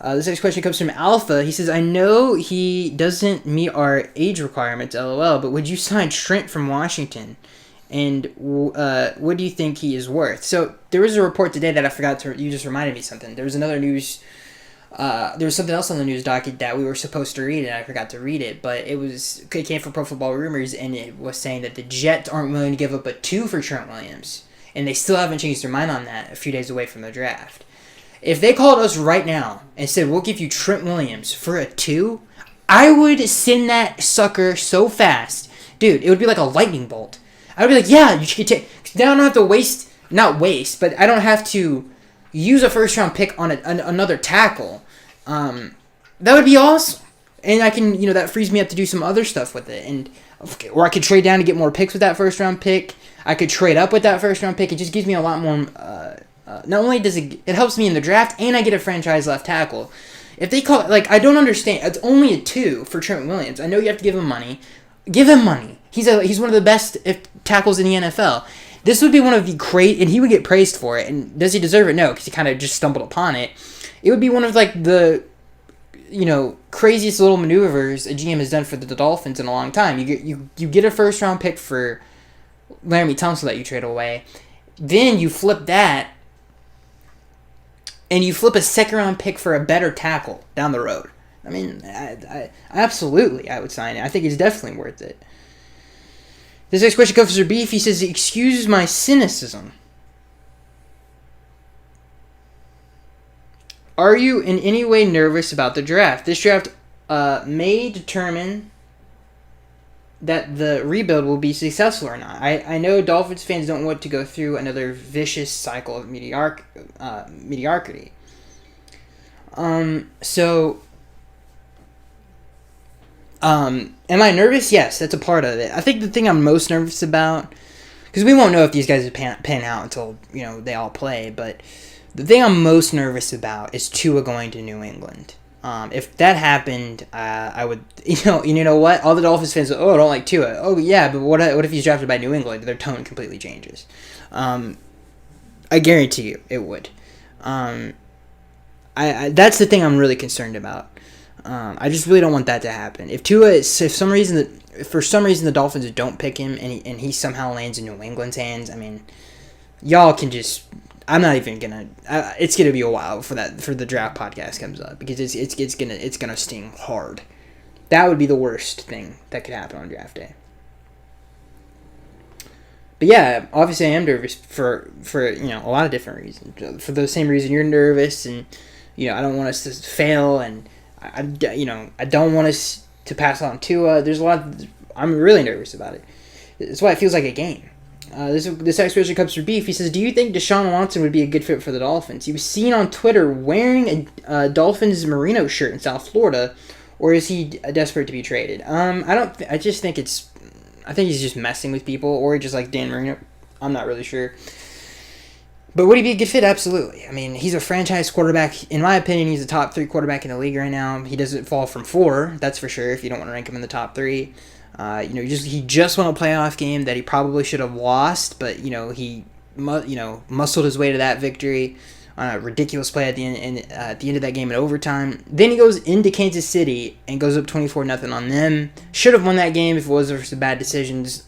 This next question comes from Alpha. He says, I know he doesn't meet our age requirements, LOL, but would you sign Trent from Washington? And what do you think he is worth? So there was a report today that I forgot to, you just reminded me something. There was another news, there was something else on the news docket that we were supposed to read and I forgot to read it, but it came from Pro Football Rumors and it was saying that the Jets aren't willing to give up a 2 for Trent Williams. And they still haven't changed their mind on that a few days away from the draft. If they called us right now and said, we'll give you Trent Williams for a 2, I would send that sucker so fast. Dude, it would be like a lightning bolt. I would be like, yeah, you should take. Now I don't have to not waste, but I don't have to use a first-round pick on another tackle. That would be awesome. And I can, that frees me up to do some other stuff with it. Or I could trade down to get more picks with that first-round pick. I could trade up with that first-round pick. It just gives me a lot more. Not only does it helps me in the draft, and I get a franchise left tackle. If they call it, I don't understand. It's only a 2 for Trent Williams. I know you have to give him money. Give him money. He's one of the best tackles in the NFL. This would be one of the great, and he would get praised for it. And does he deserve it? No, because he kind of just stumbled upon it. It would be one of like the, craziest little maneuvers a GM has done for the Dolphins in a long time. You get a first round pick for Laramie Tunsil that you trade away, then you flip that, and you flip a second round pick for a better tackle down the road. I mean, I absolutely I would sign it. I think it's definitely worth it. This next question comes from Beef. He says, "Excuse my cynicism. Are you in any way nervous about the draft? This draft may determine that the rebuild will be successful or not. I know Dolphins fans don't want to go through another vicious cycle of mediocrity. Am I nervous? Yes, that's a part of it. I think the thing I'm most nervous about, because we won't know if these guys pan out until they all play, but the thing I'm most nervous about is Tua going to New England. If that happened, I would, you know what? All the Dolphins fans, I don't like Tua. Oh yeah, but what if he's drafted by New England? Their tone completely changes. I guarantee you, it would. That's the thing I'm really concerned about. I just really don't want that to happen. If Tua, for some reason the Dolphins don't pick him and he somehow lands in New England's hands, I mean, y'all can just. I'm not even gonna. It's gonna be a while for the draft podcast comes up because it's gonna sting hard. That would be the worst thing that could happen on draft day. But yeah, obviously I am nervous for a lot of different reasons. For the same reason you're nervous, and I don't want us to fail, and I don't want us to pass on Tua. There's a lot. I'm really nervous about it. That's why it feels like a game. This next question comes from Beef. He says, "Do you think Deshaun Watson would be a good fit for the Dolphins? He was seen on Twitter wearing a Dolphins merino shirt in South Florida, or is he desperate to be traded?" I just think I think he's just messing with people, or just like Dan Marino. I'm not really sure. But would he be a good fit? Absolutely. I mean, he's a franchise quarterback. In my opinion, he's a top 3 quarterback in the league right now. He doesn't fall from 4, that's for sure, if you don't want to rank him in the top 3. He just won a playoff game that he probably should have lost, but he muscled his way to that victory on a ridiculous play at the end of that game in overtime. Then he goes into Kansas City and goes up 24-0 on them. Should have won that game if it wasn't for some bad decisions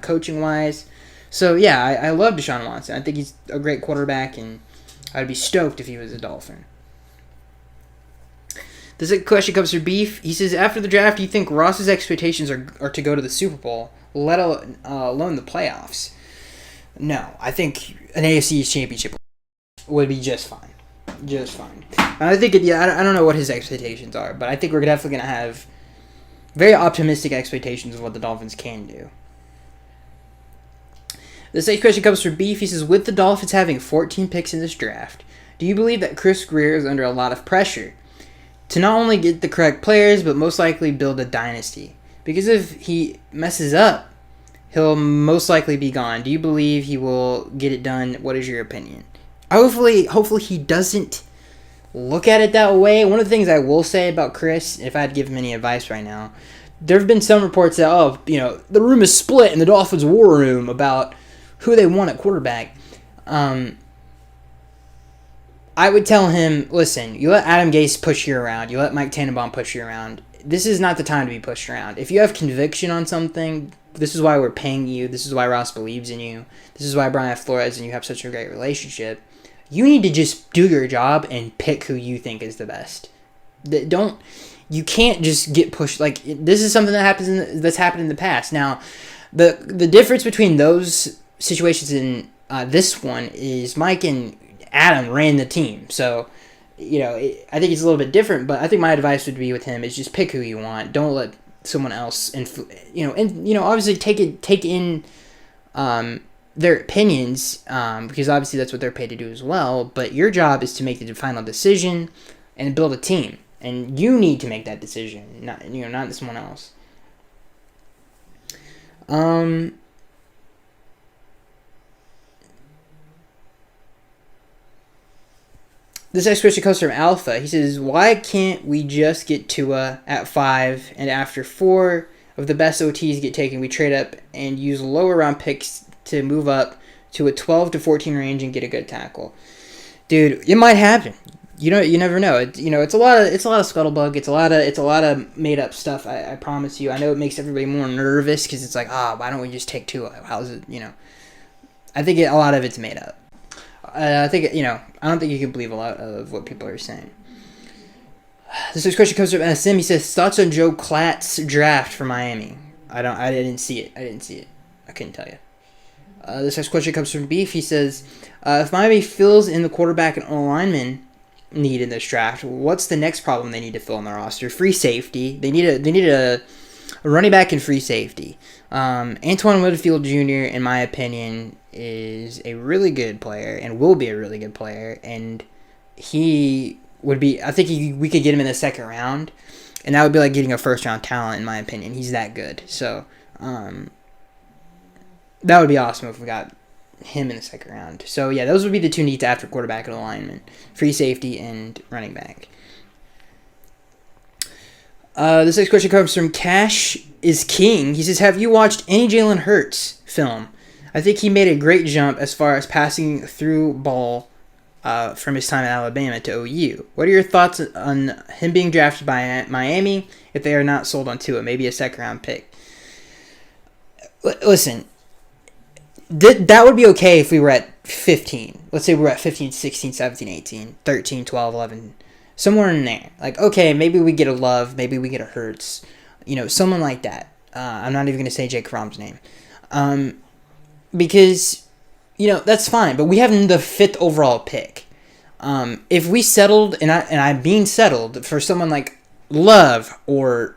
coaching wise. So yeah, I love Deshaun Watson. I think he's a great quarterback, and I'd be stoked if he was a Dolphin. This question comes from Beef. He says, "After the draft, do you think Ross's expectations are to go to the Super Bowl, let alone the playoffs?" No, I think an AFC championship would be just fine. Just fine. And I think, I don't know what his expectations are, but I think we're definitely going to have very optimistic expectations of what the Dolphins can do. This next question comes from Beef. He says, "With the Dolphins having 14 picks in this draft, do you believe that Chris Greer is under a lot of pressure to not only get the correct players, but most likely build a dynasty? Because if he messes up, he'll most likely be gone. Do you believe he will get it done? What is your opinion?" Hopefully he doesn't look at it that way. One of the things I will say about Chris, if I had to give him any advice right now, there have been some reports that, the room is split in the Dolphins war room about who they want at quarterback. I would tell him, listen, you let Adam Gase push you around. You let Mike Tannenbaum push you around. This is not the time to be pushed around. If you have conviction on something, this is why we're paying you. This is why Ross believes in you. This is why Brian Flores and you have such a great relationship. You need to just do your job and pick who you think is the best. You can't just get pushed. Like, this is something that's happened in the past. Now, the difference between those situations and this one is Mike and Adam ran the team. So, I think it's a little bit different, but I think my advice would be with him is just pick who you want. Don't let someone else, obviously take in their opinions, because obviously that's what they're paid to do as well. But your job is to make the final decision and build a team, and you need to make that decision, not someone else. This next question comes from Alpha. He says, "Why can't we just get Tua at 5, and after 4 of the best OTs get taken, we trade up and use lower round picks to move up to a 12 to 14 range and get a good tackle. Dude, it might happen. You never know. It's a lot of scuttlebutt. It's a lot of made up stuff. I promise you. I know it makes everybody more nervous because it's like, why don't we just take Tua? How's it? I think a lot of it's made up. I think I don't think you can believe a lot of what people are saying. This next question comes from SM. He says, thoughts on Joe Klatt's draft for Miami? I didn't see it. I couldn't tell you. This next question comes from Beef. He says, if Miami fills in the quarterback and O-lineman need in this draft, what's the next problem they need to fill in their roster? Free safety. They need a running back and free safety. Antoine Winfield Jr., in my opinion, is a really good player and will be a really good player. And he would be, I think we could get him in the second round. And that would be like getting a first-round talent, in my opinion. He's that good. So, that would be awesome if we got him in the second round. So, yeah, those would be the two needs after quarterback and alignment. Free safety and running back. This next question comes from Cash is King. He says, have you watched any Jalen Hurts film? I think he made a great jump as far as passing through ball from his time at Alabama to OU. What are your thoughts on him being drafted by Miami if they are not sold on Tua? Maybe a second-round pick. Listen, that would be okay if we were at 15. Let's say we're at 15, 16, 17, 18, 13, 12, 11. Somewhere in there. Like, okay, maybe we get a Love. Maybe we get a Hurts. Someone like that. I'm not even going to say Jake Fromm's name. Because, that's fine. But we have the 5th overall pick. If we settled, and I'm being settled for someone like Love or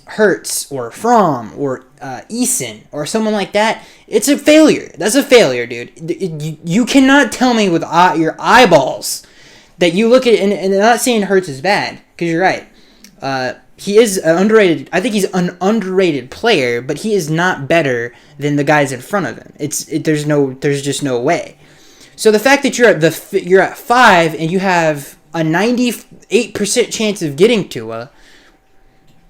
Hurts or Fromm or Eason or someone like that, it's a failure. That's a failure, dude. You cannot tell me with your eyeballs that you look at it, and I'm not saying Hurts is bad, because you're right. He is an underrated. I think he's an underrated player, but he is not better than the guys in front of him. There's just no way. So the fact that you're at 5 and you have a 98% chance of getting Tua,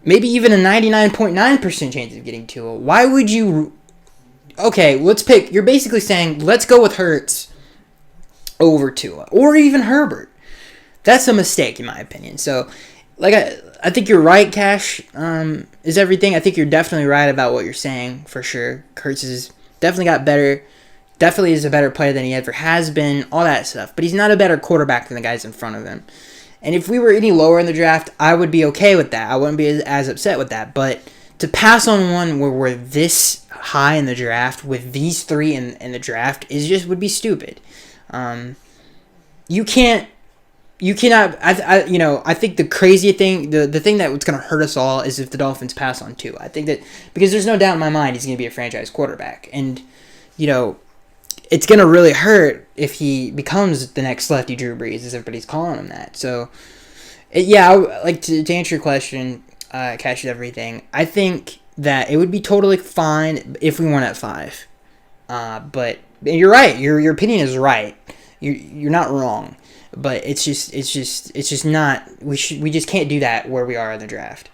maybe even a 99.9% chance of getting Tua, why would you? Okay, let's pick. You're basically saying let's go with Hurts over Tua or even Herbert. That's a mistake, in my opinion. So, I think you're right, Cash, is everything. I think you're definitely right about what you're saying, for sure. Hurts has definitely got better. Definitely is a better player than he ever has been, all that stuff. But he's not a better quarterback than the guys in front of him. And if we were any lower in the draft, I would be okay with that. I wouldn't be as upset with that. But to pass on one where we're this high in the draft with these 3 in the draft would be stupid. You cannot. I think the crazy thing, the thing that's going to hurt us all is if the Dolphins pass on Tua. I think that because there's no doubt in my mind he's going to be a franchise quarterback, and it's going to really hurt if he becomes the next Lefty Drew Brees, as everybody's calling him that. So, to answer your question, Cash, everything. I think that it would be totally fine if we weren't at 5. But you're right. Your opinion is right. You're not wrong. But it's just not. We just can't do that where we are in the draft.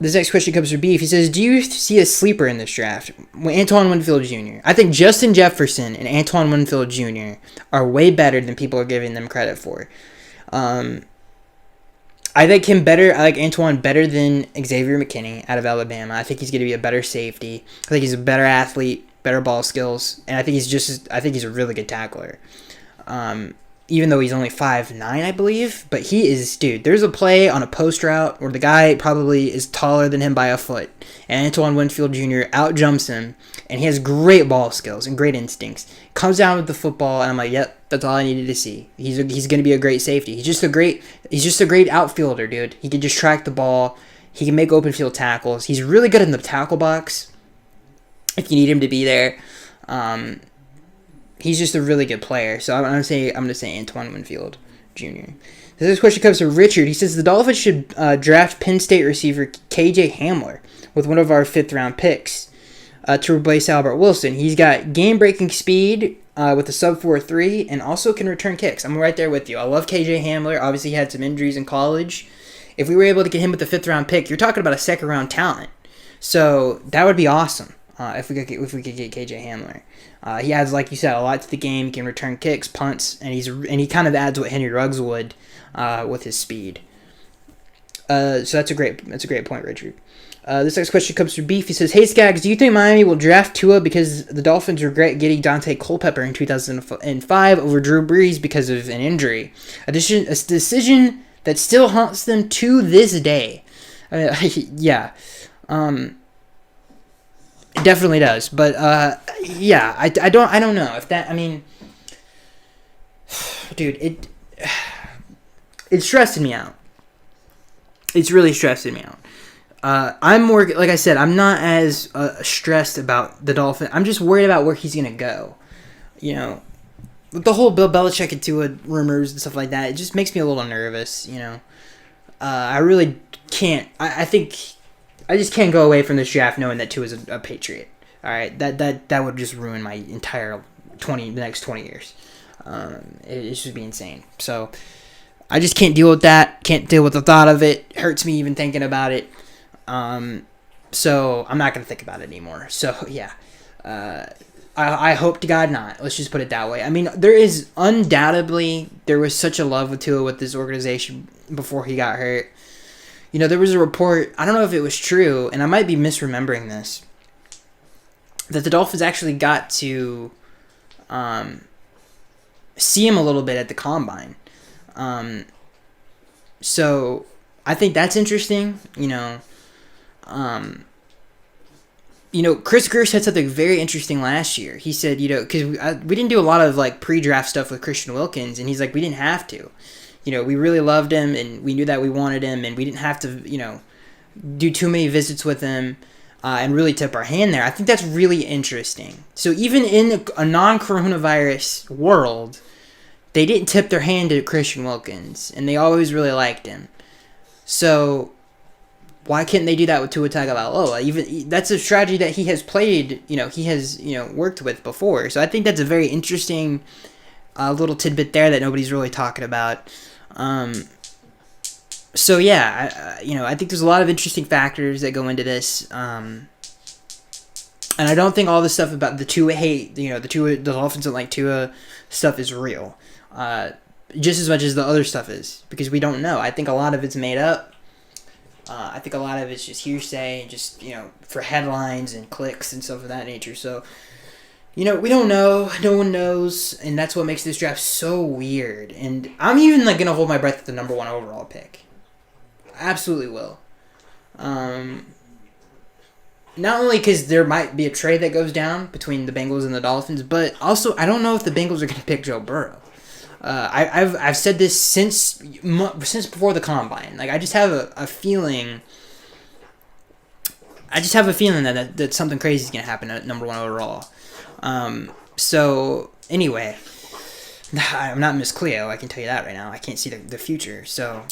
This next question comes from Beef. He says, do you see a sleeper in this draft? Antoine Winfield Jr. I think Justin Jefferson and Antoine Winfield Jr. are way better than people are giving them credit for. I like him better. I like Antoine better than Xavier McKinney out of Alabama. I think he's going to be a better safety. I think he's a better athlete, better ball skills, and I think he's a really good tackler. Even though he's only 5'9", I believe. But he is, dude, there's a play on a post route where the guy probably is taller than him by a foot. And Antoine Winfield Jr. out-jumps him. And he has great ball skills and great instincts. Comes down with the football, and I'm like, yep, that's all I needed to see. He's going to be a great safety. He's just a great outfielder, dude. He can just track the ball. He can make open field tackles. He's really good in the tackle box if you need him to be there. He's just a really good player. So I'm gonna say Antoine Winfield Jr. The next question comes from Richard. He says the Dolphins should draft Penn State receiver KJ Hamler with one of our 5th-round picks to replace Albert Wilson. He's got game-breaking speed with a sub-4.3 and also can return kicks. I'm right there with you. I love KJ Hamler. Obviously, he had some injuries in college. If we were able to get him with the 5th-round pick, you're talking about a second-round talent. So that would be awesome. If we could get KJ Hamler, he adds, like you said, a lot to the game. He can return kicks, punts, and he kind of adds what Henry Ruggs would with his speed. So that's a great point, Richard. This next question comes from Beef. He says, "Hey Skaggs, do you think Miami will draft Tua because the Dolphins regret getting Dante Culpepper in 2005 over Drew Brees because of an injury? A decision that still haunts them to this day." I mean, yeah, it definitely does. But yeah, I don't know if that. I mean, dude, it's stressing me out. It's really stressing me out. I'm more, like I said, I'm not as stressed about the Dolphins. I'm just worried about where he's going to go. You know, with the whole Bill Belichick and Tua rumors and stuff like that, it just makes me a little nervous, you know. I really can't, I think, I just can't go away from this draft knowing that Tua is a Patriot. All right, that would just ruin my entire the next 20 years. It should be insane. So I just can't deal with that. Can't deal with the thought of it. Hurts me even thinking about it. So I'm not going to think about it anymore. So yeah, I hope to God not. Let's just put it that way. I mean, there was such a love with Tua with this organization before he got hurt. You know, there was a report, I don't know if it was true, and I might be misremembering this, that the Dolphins actually got to see him a little bit at the Combine. So I think that's interesting, you know. Chris Greer said something very interesting last year. He said, because we didn't do a lot of like pre-draft stuff with Christian Wilkins, and he's like, we didn't have to. We really loved him, and we knew that we wanted him, and we didn't have to, do too many visits with him and really tip our hand there. I think that's really interesting. So even in a non-coronavirus world, they didn't tip their hand to Christian Wilkins, and they always really liked him. So why can't they do that with Tua Tagovailoa? Even that's a strategy that he has played. He has worked with before. So I think that's a very interesting little tidbit there that nobody's really talking about. So yeah, I think there's a lot of interesting factors that go into this. And I don't think all the stuff about the Tua hate, the Dolphins don't like Tua stuff is real. Just as much as the other stuff is, because we don't know. I think a lot of it's made up. I think a lot of it's just hearsay and just, for headlines and clicks and stuff of that nature. So, we don't know. No one knows. And that's what makes this draft so weird. And I'm even going to hold my breath at the number 1 overall pick. I absolutely will. Not only because there might be a trade that goes down between the Bengals and the Dolphins, but also I don't know if the Bengals are going to pick Joe Burrow. I've said this since before the Combine. Like, I just have a feeling. That something crazy is gonna happen at number 1 overall. So anyway, I'm not Miss Cleo. I can tell you that right now. I can't see the future. So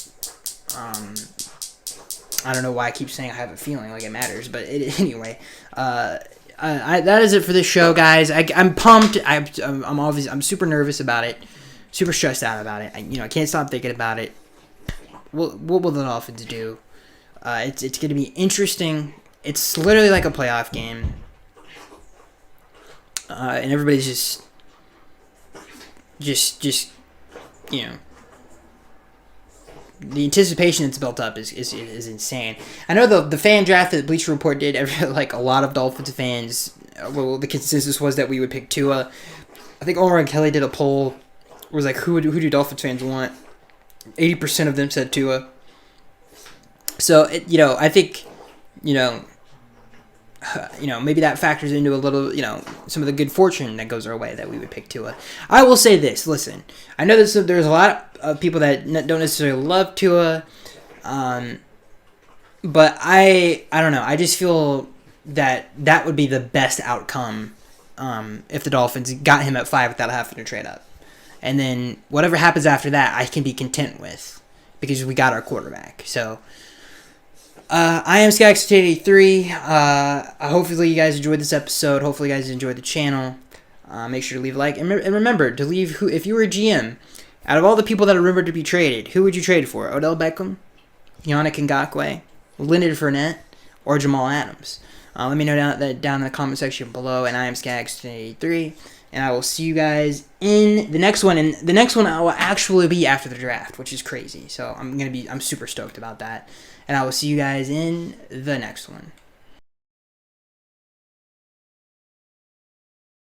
I don't know why I keep saying I have a feeling like it matters, but anyway. That is it for this show, guys. I'm pumped. I'm super nervous about it. Super stressed out about it. I can't stop thinking about it. What will the Dolphins do? It's going to be interesting. It's literally like a playoff game. And everybody's just the anticipation that's built up is insane. I know the fan draft that Bleacher Report did, a lot of Dolphins fans, the consensus was that we would pick Tua. I think Omar and Kelly did a poll. Was like, who do Dolphins fans want? 80% of them said Tua. So I think maybe that factors into a little some of the good fortune that goes our way that we would pick Tua. I will say this. Listen, I know there's a lot of people that don't necessarily love Tua, but I don't know. I just feel that would be the best outcome if the Dolphins got him at 5 without having to trade up. And then whatever happens after that, I can be content with because we got our quarterback. So I am Skaggs83. Hopefully you guys enjoyed this episode. Hopefully you guys enjoyed the channel. Make sure to leave a like. And remember to leave if you were a GM, out of all the people that are rumored to be traded, who would you trade for? Odell Beckham, Yannick Ngakoue, Leonard Fournette, or Jamal Adams? Let me know down in the comment section below, and I am Skags83, and I will see you guys in the next one. And the next one will actually be after the draft, which is crazy. So I'm super stoked about that, and I will see you guys in the next one.